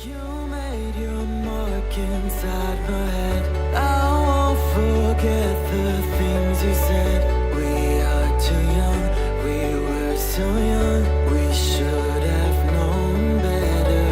You made your mark inside my head. I won't forget the things you said. We are too young, we were so young. We should have known better.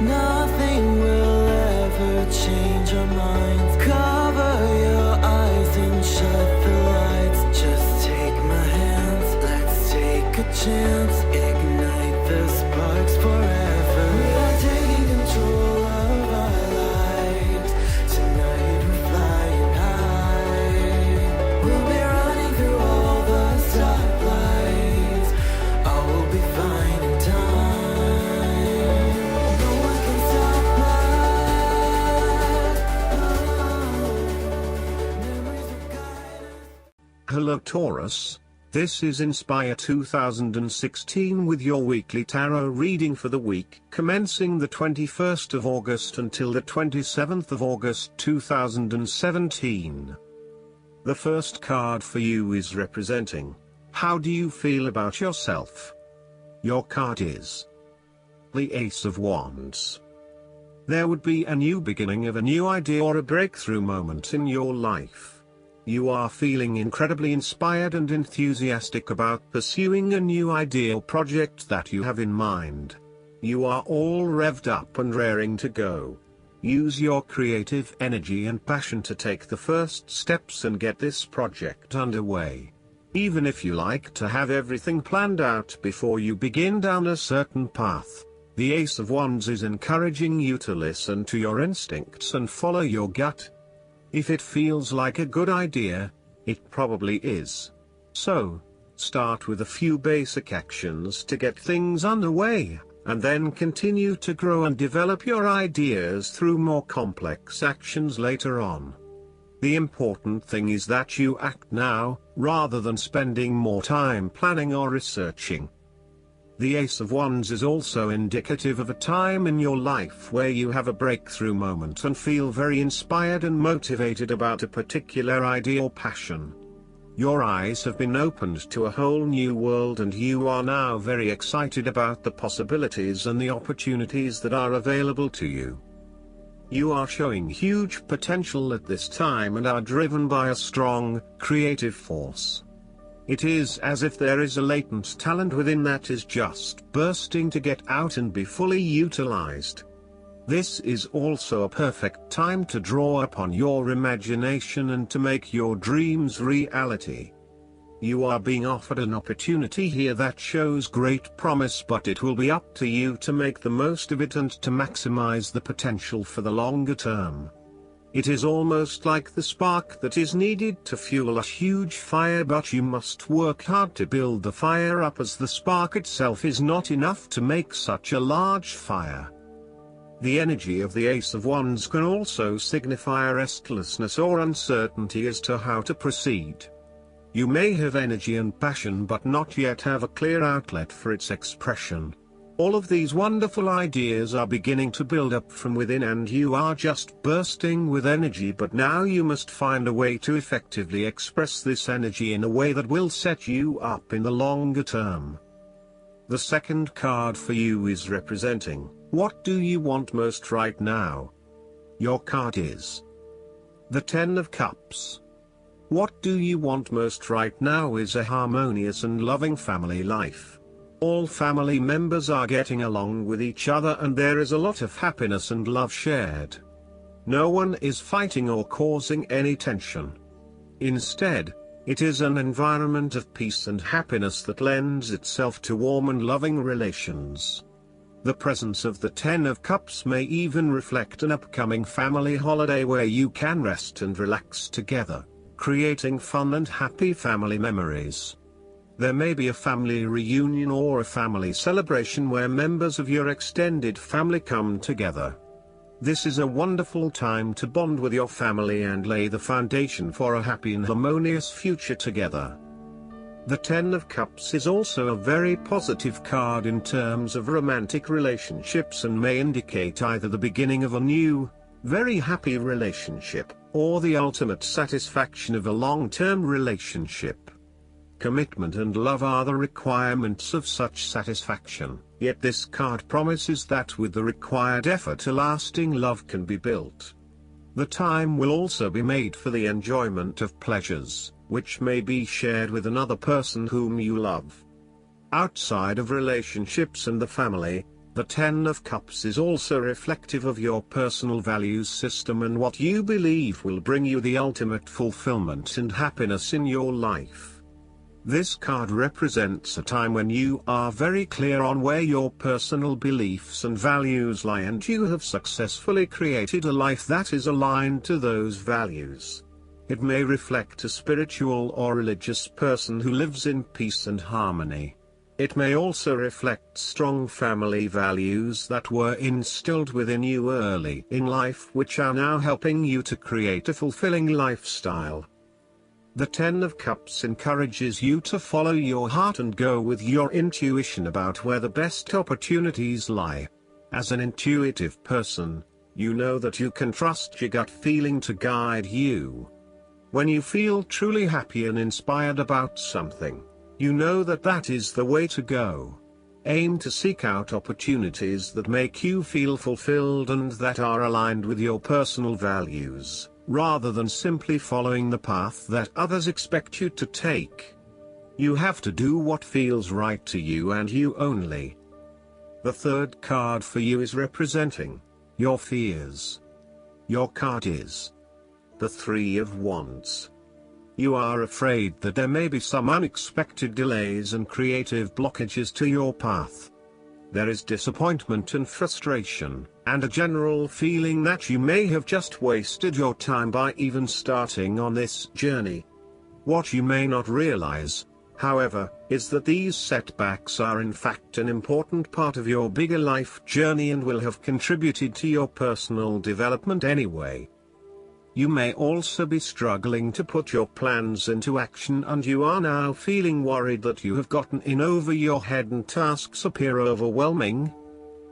Nothing will ever change our minds. Cover your eyes and shut the lights. Just take my hands, let's take a chance. Ignite the sparks forever. We are taking control of our lives. Tonight we're flying high. We'll be running through all the stoplights. All will be fine in time. No one can stop us. Memories will guide us. Hello Taurus, this is Inspire 2016 with your weekly tarot reading for the week commencing the 21st of August until the 27th of August 2017. The first card for you is representing, how do you feel about yourself? Your card is the Ace of Wands. There would be a new beginning of a new idea or a breakthrough moment in your life. You are feeling incredibly inspired and enthusiastic about pursuing a new idea or project that you have in mind. You are all revved up and raring to go. Use your creative energy and passion to take the first steps and get this project underway. Even if you like to have everything planned out before you begin down a certain path, the Ace of Wands is encouraging you to listen to your instincts and follow your gut. If it feels like a good idea, it probably is. So, start with a few basic actions to get things underway, and then continue to grow and develop your ideas through more complex actions later on. The important thing is that you act now, rather than spending more time planning or researching. The Ace of Wands is also indicative of a time in your life where you have a breakthrough moment and feel very inspired and motivated about a particular idea or passion. Your eyes have been opened to a whole new world and you are now very excited about the possibilities and the opportunities that are available to you. You are showing huge potential at this time and are driven by a strong, creative force. It is as if there is a latent talent within that is just bursting to get out and be fully utilized. This is also a perfect time to draw upon your imagination and to make your dreams reality. You are being offered an opportunity here that shows great promise, but it will be up to you to make the most of it and to maximize the potential for the longer term. It is almost like the spark that is needed to fuel a huge fire, but you must work hard to build the fire up, as the spark itself is not enough to make such a large fire. The energy of the Ace of Wands can also signify restlessness or uncertainty as to how to proceed. You may have energy and passion but not yet have a clear outlet for its expression. All of these wonderful ideas are beginning to build up from within and you are just bursting with energy, but now you must find a way to effectively express this energy in a way that will set you up in the longer term. The second card for you is representing, what do you want most right now? Your card is the Ten of Cups. What do you want most right now is a harmonious and loving family life. All family members are getting along with each other and there is a lot of happiness and love shared. No one is fighting or causing any tension. Instead, it is an environment of peace and happiness that lends itself to warm and loving relations. The presence of the Ten of Cups may even reflect an upcoming family holiday where you can rest and relax together, creating fun and happy family memories. There may be a family reunion or a family celebration where members of your extended family come together. This is a wonderful time to bond with your family and lay the foundation for a happy and harmonious future together. The Ten of Cups is also a very positive card in terms of romantic relationships and may indicate either the beginning of a new, very happy relationship, or the ultimate satisfaction of a long-term relationship. Commitment and love are the requirements of such satisfaction, yet this card promises that with the required effort a lasting love can be built. The time will also be made for the enjoyment of pleasures, which may be shared with another person whom you love. Outside of relationships and the family, the Ten of Cups is also reflective of your personal values system and what you believe will bring you the ultimate fulfillment and happiness in your life. This card represents a time when you are very clear on where your personal beliefs and values lie, and you have successfully created a life that is aligned to those values. It may reflect a spiritual or religious person who lives in peace and harmony. It may also reflect strong family values that were instilled within you early in life, which are now helping you to create a fulfilling lifestyle. The Ten of Cups encourages you to follow your heart and go with your intuition about where the best opportunities lie. As an intuitive person, you know that you can trust your gut feeling to guide you. When you feel truly happy and inspired about something, you know that that is the way to go. Aim to seek out opportunities that make you feel fulfilled and that are aligned with your personal values, rather than simply following the path that others expect you to take. You have to do what feels right to you and you only. The third card for you is representing your fears. Your card is the Three of Wands. You are afraid that there may be some unexpected delays and creative blockages to your path. There is disappointment and frustration, and a general feeling that you may have just wasted your time by even starting on this journey. What you may not realize, however, is that these setbacks are in fact an important part of your bigger life journey and will have contributed to your personal development anyway. You may also be struggling to put your plans into action, and you are now feeling worried that you have gotten in over your head and tasks appear overwhelming.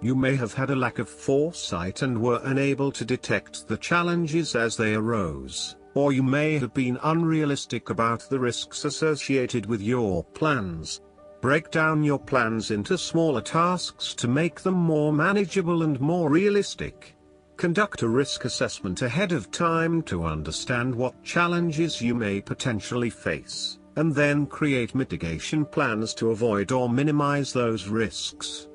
You may have had a lack of foresight and were unable to detect the challenges as they arose, or you may have been unrealistic about the risks associated with your plans. Break down your plans into smaller tasks to make them more manageable and more realistic. Conduct a risk assessment ahead of time to understand what challenges you may potentially face, and then create mitigation plans to avoid or minimize those risks.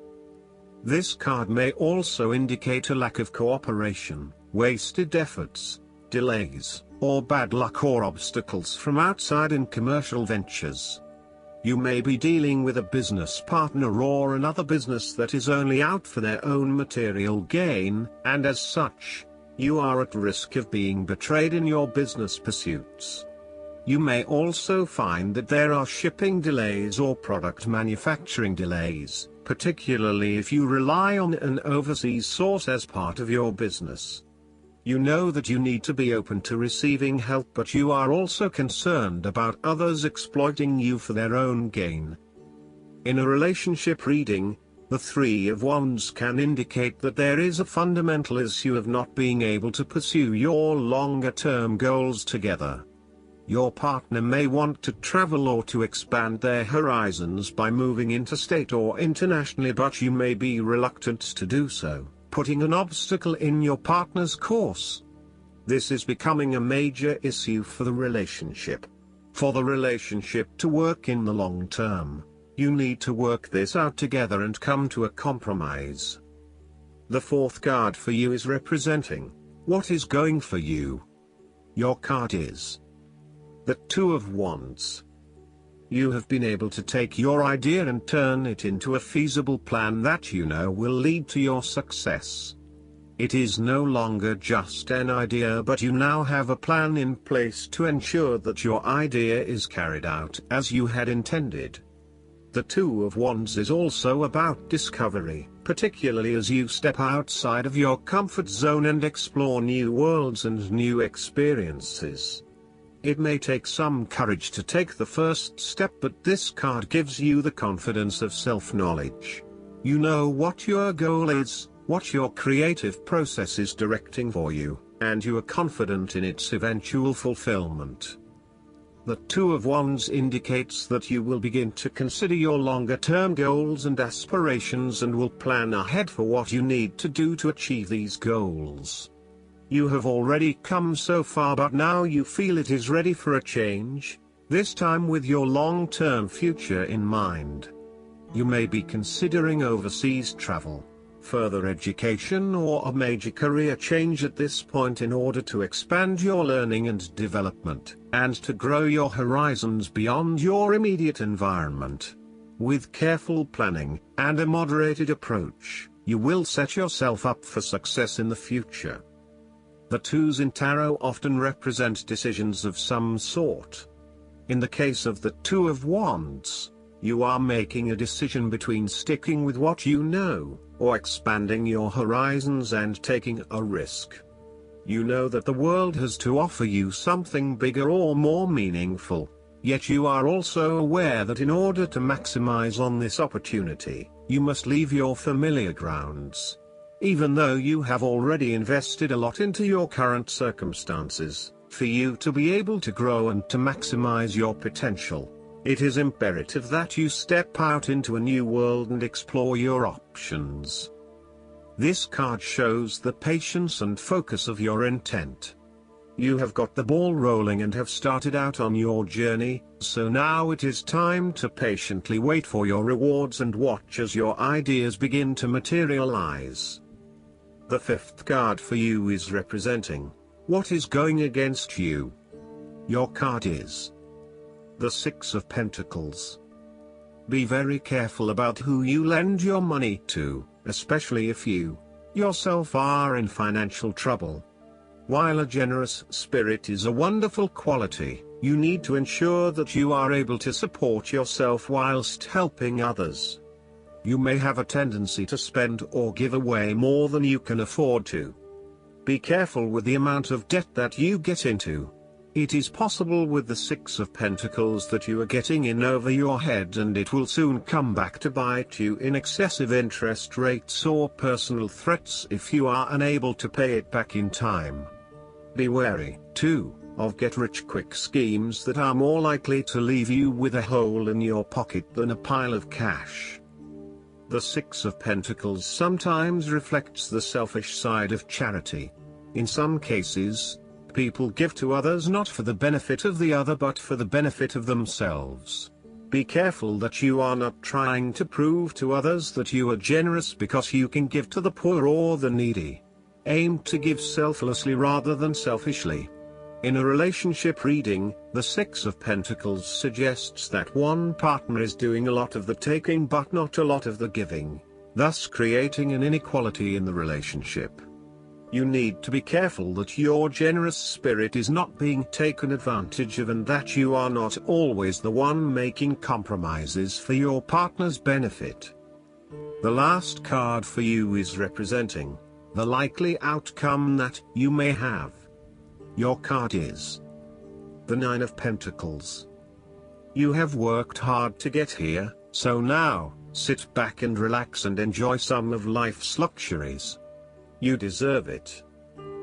This card may also indicate a lack of cooperation, wasted efforts, delays, or bad luck or obstacles from outside in commercial ventures. You may be dealing with a business partner or another business that is only out for their own material gain, and as such, you are at risk of being betrayed in your business pursuits. You may also find that there are shipping delays or product manufacturing delays, particularly if you rely on an overseas source as part of your business. You know that you need to be open to receiving help, but you are also concerned about others exploiting you for their own gain. In a relationship reading, the Three of Wands can indicate that there is a fundamental issue of not being able to pursue your longer-term goals together. Your partner may want to travel or to expand their horizons by moving interstate or internationally, but you may be reluctant to do so, putting an obstacle in your partner's course. This is becoming a major issue for the relationship. For the relationship to work in the long term, you need to work this out together and come to a compromise. The fourth card for you is representing what is going for you. Your card is the Two of Wands. You have been able to take your idea and turn it into a feasible plan that you know will lead to your success. It is no longer just an idea, but you now have a plan in place to ensure that your idea is carried out as you had intended. The Two of Wands is also about discovery, particularly as you step outside of your comfort zone and explore new worlds and new experiences. It may take some courage to take the first step, but this card gives you the confidence of self-knowledge. You know what your goal is, what your creative process is directing for you, and you are confident in its eventual fulfillment. The Two of Wands indicates that you will begin to consider your longer-term goals and aspirations and will plan ahead for what you need to do to achieve these goals. You have already come so far, but now you feel it is ready for a change, this time with your long-term future in mind. You may be considering overseas travel, further education or a major career change at this point in order to expand your learning and development, and to grow your horizons beyond your immediate environment. With careful planning, and a moderated approach, you will set yourself up for success in the future. The twos in tarot often represent decisions of some sort. In the case of the Two of Wands, you are making a decision between sticking with what you know, or expanding your horizons and taking a risk. You know that the world has to offer you something bigger or more meaningful, yet you are also aware that in order to maximize on this opportunity, you must leave your familiar grounds. Even though you have already invested a lot into your current circumstances, for you to be able to grow and to maximize your potential, it is imperative that you step out into a new world and explore your options. This card shows the patience and focus of your intent. You have got the ball rolling and have started out on your journey, so now it is time to patiently wait for your rewards and watch as your ideas begin to materialize. The fifth card for you is representing what is going against you. Your card is the Six of Pentacles. Be very careful about who you lend your money to, especially if you, yourself, are in financial trouble. While a generous spirit is a wonderful quality, you need to ensure that you are able to support yourself whilst helping others. You may have a tendency to spend or give away more than you can afford to. Be careful with the amount of debt that you get into. It is possible with the Six of Pentacles that you are getting in over your head, and it will soon come back to bite you in excessive interest rates or personal threats if you are unable to pay it back in time. Be wary, too, of get-rich-quick schemes that are more likely to leave you with a hole in your pocket than a pile of cash. The Six of Pentacles sometimes reflects the selfish side of charity. In some cases, people give to others not for the benefit of the other but for the benefit of themselves. Be careful that you are not trying to prove to others that you are generous because you can give to the poor or the needy. Aim to give selflessly rather than selfishly. In a relationship reading, the Six of Pentacles suggests that one partner is doing a lot of the taking but not a lot of the giving, thus creating an inequality in the relationship. You need to be careful that your generous spirit is not being taken advantage of and that you are not always the one making compromises for your partner's benefit. The last card for you is representing the likely outcome that you may have. Your card is the Nine of Pentacles. You have worked hard to get here, so now, sit back and relax and enjoy some of life's luxuries. You deserve it.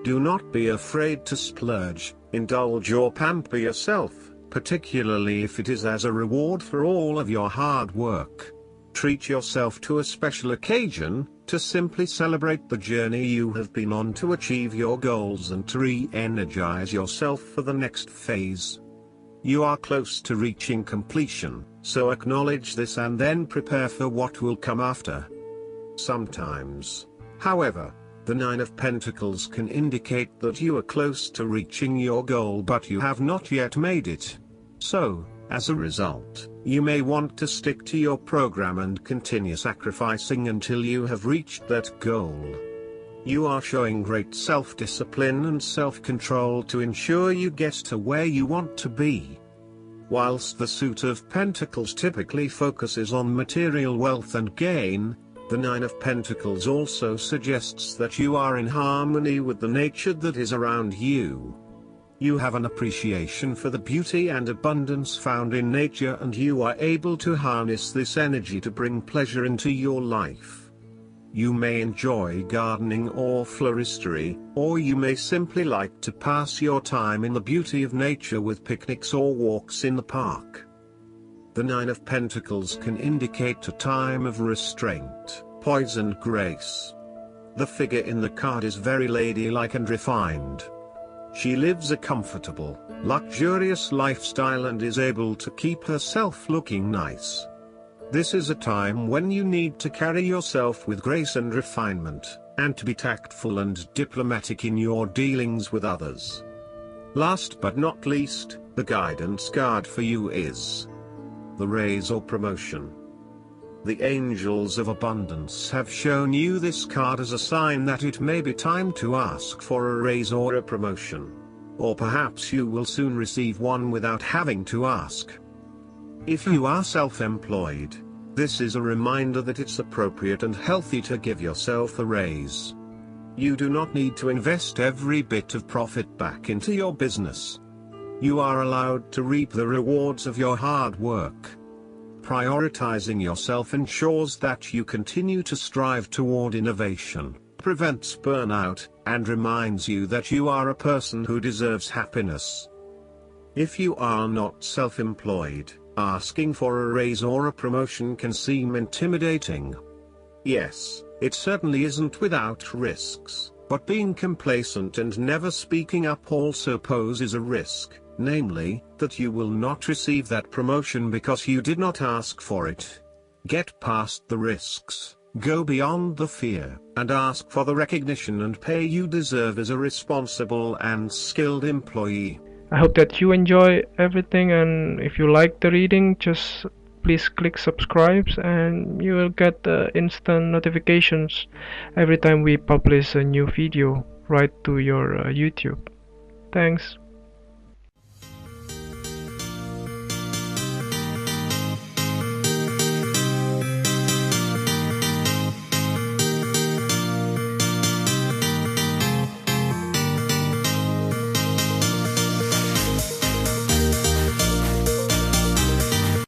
Do not be afraid to splurge, indulge or pamper yourself, particularly if it is as a reward for all of your hard work. Treat yourself to a special occasion, to simply celebrate the journey you have been on to achieve your goals and to re-energize yourself for the next phase. You are close to reaching completion, so acknowledge this and then prepare for what will come after. Sometimes, however, the Nine of Pentacles can indicate that you are close to reaching your goal but you have not yet made it. So, as a result, you may want to stick to your program and continue sacrificing until you have reached that goal. You are showing great self-discipline and self-control to ensure you get to where you want to be. Whilst the Suit of Pentacles typically focuses on material wealth and gain, the Nine of Pentacles also suggests that you are in harmony with the nature that is around you. You have an appreciation for the beauty and abundance found in nature, and you are able to harness this energy to bring pleasure into your life. You may enjoy gardening or floristery, or you may simply like to pass your time in the beauty of nature with picnics or walks in the park. The Nine of Pentacles can indicate a time of restraint, poise and grace. The figure in the card is very ladylike and refined. She lives a comfortable, luxurious lifestyle and is able to keep herself looking nice. This is a time when you need to carry yourself with grace and refinement, and to be tactful and diplomatic in your dealings with others. Last but not least, the guidance card for you is the raise or promotion. The angels of abundance have shown you this card as a sign that it may be time to ask for a raise or a promotion. Or perhaps you will soon receive one without having to ask. If you are self-employed, this is a reminder that it's appropriate and healthy to give yourself a raise. You do not need to invest every bit of profit back into your business. You are allowed to reap the rewards of your hard work. Prioritizing yourself ensures that you continue to strive toward innovation, prevents burnout, and reminds you that you are a person who deserves happiness. If you are not self-employed, asking for a raise or a promotion can seem intimidating. Yes, it certainly isn't without risks, but being complacent and never speaking up also poses a risk, namely, that you will not receive that promotion because you did not ask for it. Get past the risks, go beyond the fear, and ask for the recognition and pay you deserve as a responsible and skilled employee. I hope that you enjoy everything, and if you like the reading, just please click subscribe and you will get instant notifications every time we publish a new video right to your YouTube. Thanks.